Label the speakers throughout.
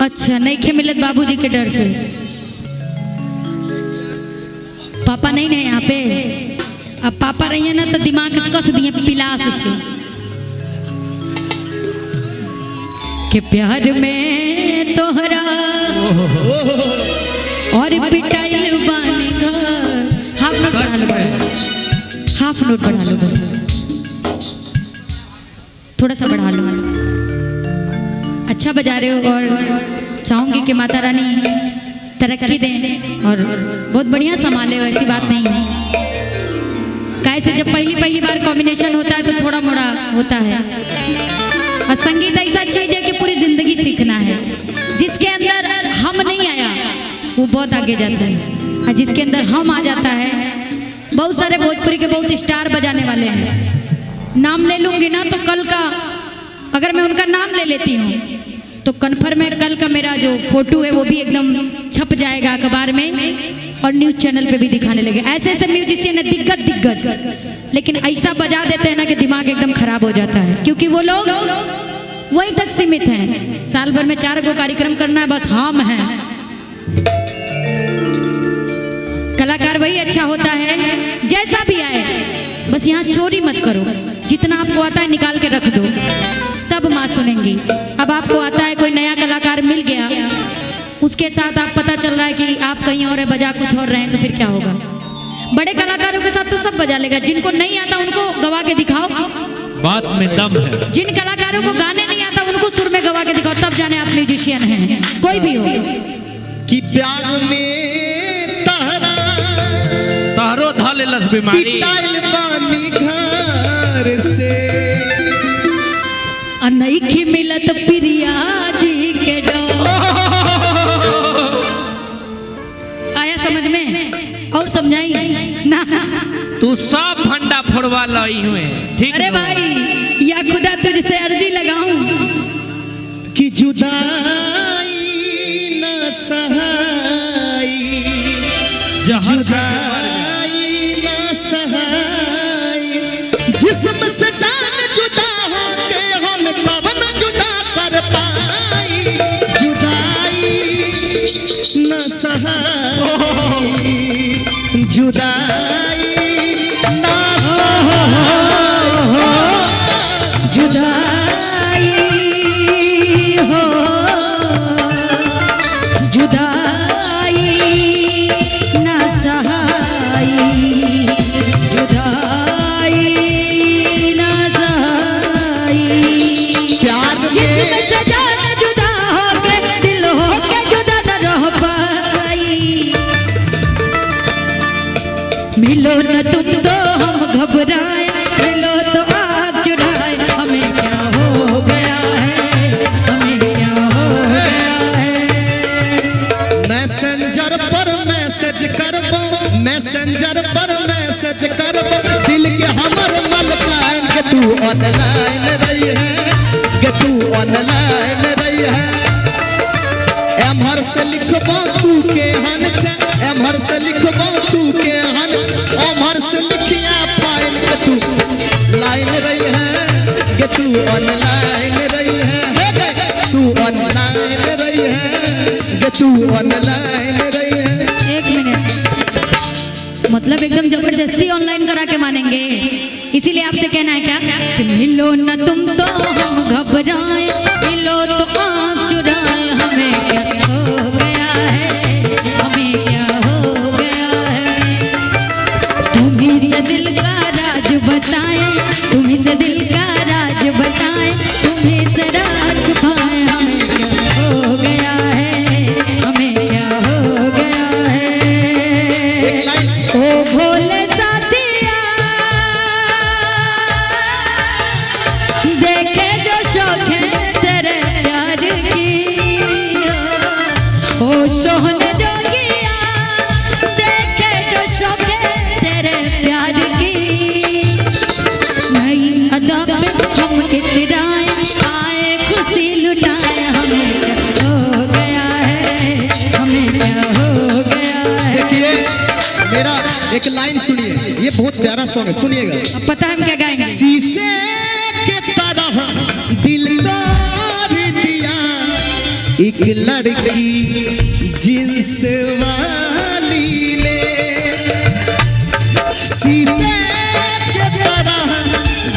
Speaker 1: अच्छा नहीं खे मिलत बाबूजी के डर से। पापा नहीं है यहाँ पे। अब पापा रही है ना तो दिमाग कस दिए पिलास से के प्यार में तोहरा और पिटाइल बानी हाफ नोट बढ़ा लो, हाफ नोट बढ़ा लो, बस थोड़ा सा बढ़ा लो। अच्छा बजा रहे हो और चाहूंगी कि माता रानी तरक्की दें और बहुत बढ़िया संभाले हो, ऐसी बात नहीं है। कैसे जब पहली बार कॉम्बिनेशन होता है तो थोड़ा मोड़ा होता है और संगीत ऐसा चीज है कि पूरी जिंदगी सीखना है। जिसके अंदर हम नहीं आया वो बहुत आगे जाता है और जिसके अंदर हम आ जाता है। बहुत सारे भोजपुरी के बहुत स्टार बजाने वाले हैं, नाम ले लूंगी ना तो कल का अगर मैं उनका नाम ले लेती हूँ तो कन्फर्म है कल का मेरा जो फोटो है वो भी एकदम छप जाएगा अखबार में और न्यूज चैनल पे भी दिखाने लगे। ऐसे ऐसे म्यूजिशियन है दिग्गज, लेकिन ऐसा बजा देते हैं ना कि दिमाग एकदम खराब हो जाता है, क्योंकि वो लोग वही तक सीमित हैं। साल भर में 4 गो कार्यक्रम करना है, बस हम हैं। कलाकार वही अच्छा होता है जैसा भी आए, बस यहाँ चोरी मत करो। जितना आपको आता है निकाल के रख दो, तब माँ सुनेंगी। अब आपको आता है कोई नया कलाकार मिल गया, उसके साथ आप पता चल रहा है कि आप कहीं और है, बजा कुछ और रहे हैं, तो फिर क्या होगा। बड़े कलाकारों के साथ तो सब बजा लेगा, जिनको नहीं आता उनको गवा के दिखाओ,
Speaker 2: बात में दम है।
Speaker 1: जिन कलाकारों को गाने नहीं आता उनको सुर में गवा के दिखाओ, तब जाने आप म्यूजिशियन हैं, कोई भी हो।
Speaker 3: कि प्यार में
Speaker 2: तहरो धाले लस बीमारी
Speaker 3: घर से
Speaker 1: अनैखी मिलत प्रिया जी के डोर। आया समझ में और समझाई ना?
Speaker 2: तू सब फंडा फोड़वा लाई हुए, ठीक?
Speaker 1: अरे भाई या खुदा तुझसे अर्जी लगाऊं
Speaker 3: कि जुदाई न सहाई, जुदाई न सहाई, जिस्म से जान जुदा हो के हम कब न जुदा कर पाई। जुदाई न सहाई, जुदाई न
Speaker 1: जुदाई हो, जुदाई न सहाई, जुदाई न सहाई। जिसमें से जान जुदा हो के दिल हो के जुदा न रह पाई। मिलो न तुम तो हम घबराए, मिलो तो आग चुराए, हमें क्या हो गया है, हमें क्या हो गया है।
Speaker 3: मैसेंजर पर मैसेज करबो, मैसेंजर पर मैसेज करबो, दिल के हमर मलकाइन के तू ऑनलाइन रही है, के तू ऑनलाइन रही है। एमहर से लिखबो तू के हन छे, एमहर से लिखबो तू के हन, एमहर से लिखिया फाइल के तू लाइन रही है, के तू ऑनलाइन रही है, तू ऑनलाइन रही है, के तू ऑनलाइन रही है।
Speaker 1: 1 मिनट, मतलब एकदम जबरदस्ती ऑनलाइन करा के मानेंगे, इसीलिए आपसे कहना है क्या कि मिलो न तुम तो हम घबराए, मिलो तो आँख चुराए, हमें क्या हो गया है, हमें क्या हो गया है। तुम्ही से दिल का राज बताए, तुम्ही से दिल का राज बताए, तुम्ही से राज छुपाए, हमें क्या हो गया है, हमें क्या हो गया है। ओ भोले साथिया देखे जो शौक है तेरे प्यार की, ओ सोहन जोगिया देखे जो शौक है तेरे प्यार की। नई अदा पे हम इतराए, आए खुशी लुटाए, हमें क्या हो गया है, हमें क्या हो गया है।
Speaker 3: देखिए मेरा एक लाइन सुनिए, ये बहुत प्यारा सॉन्ग है, सुनिएगा।
Speaker 1: अब पता है हम क्या गाएंगे।
Speaker 3: शीशे के तरह दिल तोड़ दिया, एक लड़की जींस वाली ने शीशे के तरह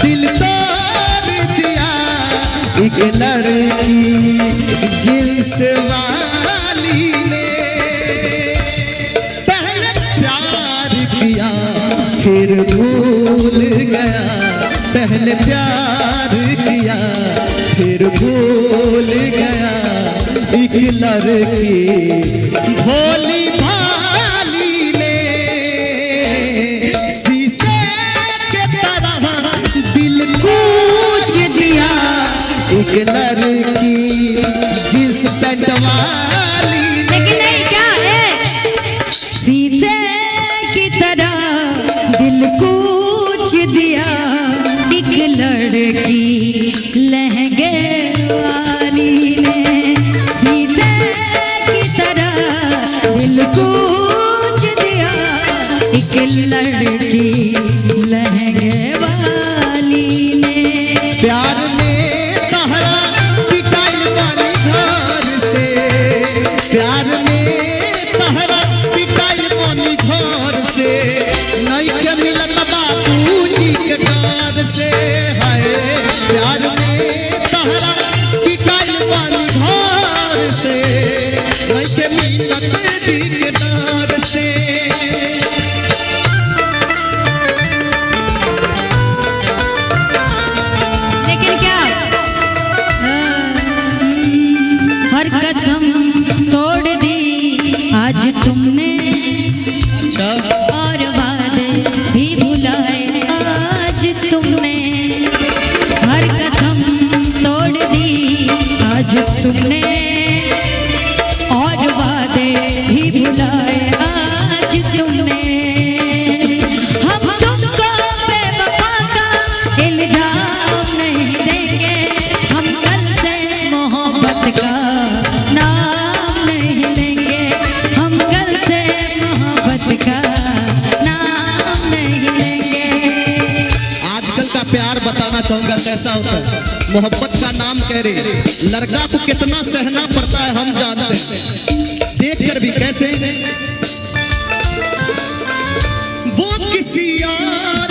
Speaker 3: दिल तोड़ दिया। एक लड़की जींस वाली ने पहले प्यार किया फिर भूल गया। पहले प्यार किया फिर भूल गया। एक लड़की भोली भाली ने शीशे के तरह दिल कूच दिया। एक लड़की जिस पैंट वाली
Speaker 1: लेकिन नहीं क्या है, शीशे की तरह दिल कूच दिया। एक लड़की लहंगे वाली ने शीशे की तरह दिल कूच दिया। एक लड़की लहंगे वाली ने
Speaker 3: प्यार में सहारा पिटाई वाली घर से। प्यार में सहारा पिटाई वाली घर से नहीं के मिलत बापू जी के डर से। हाय प्यार में सहारा पिटाई वाली घर से नहीं के मिलत जी के डर से।
Speaker 1: लेकिन क्या हर कसम तोड़ दी आज तुमने
Speaker 3: अच्छा
Speaker 1: और वादे भी भुलाए आज तुमने। हर कसम तोड़ दी आज तुमने और वादे भी भुलाए आज तुमने। हम तुमको बेवफा का इल्जाम नहीं देंगे। हम कल से मोहब्बत का नाम नहीं लेंगे। हम कल से मोहब्बत का नाम नहीं लेंगे।
Speaker 3: आजकल का प्यार बताना चाहूंगा कैसा होता है। मोहब्बत का नाम कह रहे लड़का को कितना सहना पड़ता है हम जानते हैं। देख कर भी कैसे वो किसी यार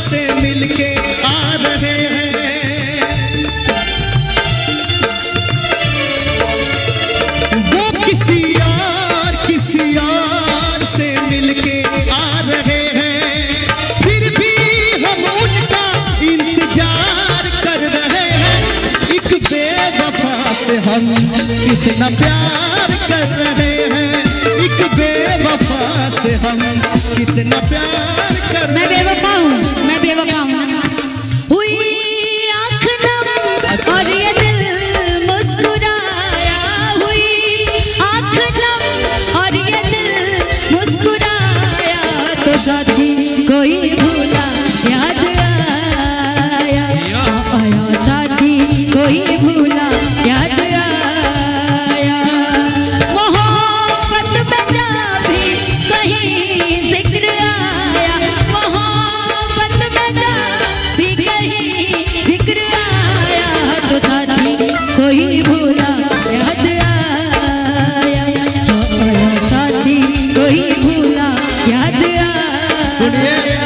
Speaker 3: से मिलके आ रहे हैं। वो किसी यार से मिलके आ रहे हैं। फिर भी हम उनका इंतजार कर रहे हैं। एक बेवफा से हम कितना प्यार कर रहे हैं। एक बेवफा से हम कितना प्यार कर
Speaker 1: मैं
Speaker 3: रहे हैं।
Speaker 1: बेवफा हूँ, मैं बेवफा हूँ। हुई आँख नम और ये दिल मुस्कुराया। हुई आँख नम और ये दिल मुस्कुराया। तो साथी कोई भूला याद आया। आया साथी कोई भूला याद आया। मोहब्बत में जा भी कहीं जिक्र आया। मोहब्बत में जा भी कहीं जिक्र आया। तो साथी कोई भूला याद आया। आया साथी कोई भूला याद
Speaker 3: सुनिए
Speaker 1: आया।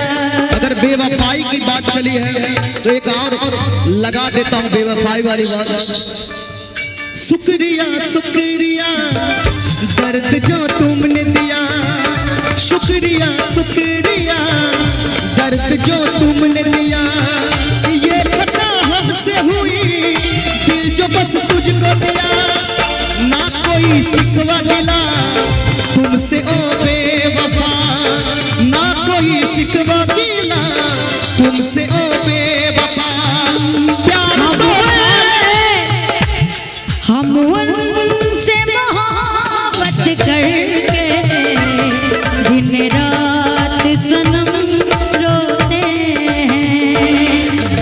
Speaker 3: अगर बेवफाई की बात चली है तो एक और लगा देता हूँ बेवफाई वाली बात। शुक्रिया शुक्रिया दर्द जो तुमने दिया। शुक्रिया शुक्रिया दर्द जो तुमने दिया। ये खता हमसे हुई दिल जो बस तुझको दिया। ना कोई शिकवा मिला तुमसे ओ बेवफा। ना कोई शिकवा मिला तुमसे ओ बेवफा। प्यार तो
Speaker 1: हम उनसे मोहब्बत करके दिन रात सनम रोते हैं।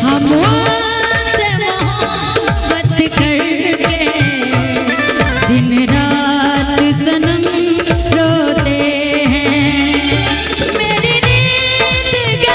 Speaker 1: हम उनसे मोहब्बत करके दिन रात सनम रोते हैं। मेरी नींद के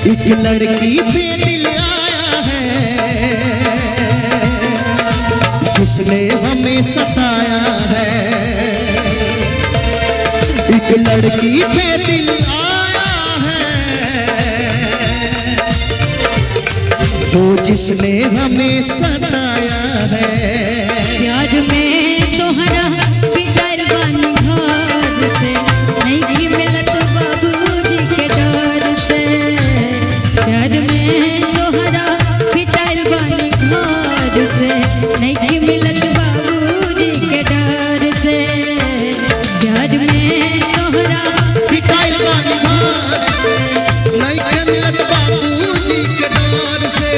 Speaker 3: एक लड़की पे दिल आया है जिसने हमें सताया है। एक लड़की पे दिल आया है वो जिसने हमें सताया है।
Speaker 1: प्यार में तोहरा पिटाइल बानी घर से नहीं की मिलत बाबूजी के डर से। प्यार में तोहरा पिटाइल बानी घर से नहीं की मिलत बाबूजी के डर से। प्यार में तोहरा
Speaker 3: पिटाइल बानी घर से नहीं के मिलत बाबूजी के डर से।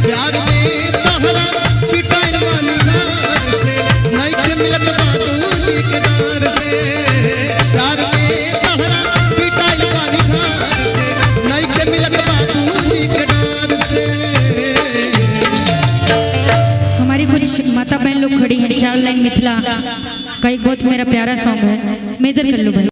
Speaker 3: प्यार में तोहरा पिटाइल बानी घर से नहीं के मिलत बाबूजी के डर से। प्यार में तोहरा पिटाइल बानी घर से नहीं के मिलत बाबूजी के डर से।
Speaker 1: हमारी कुछ माता बहन लोग खड़ी हैं, 4 लाइन मिथिला का एक बहुत मेरा प्यारा सॉन्ग है, मेजर कर लो भाई।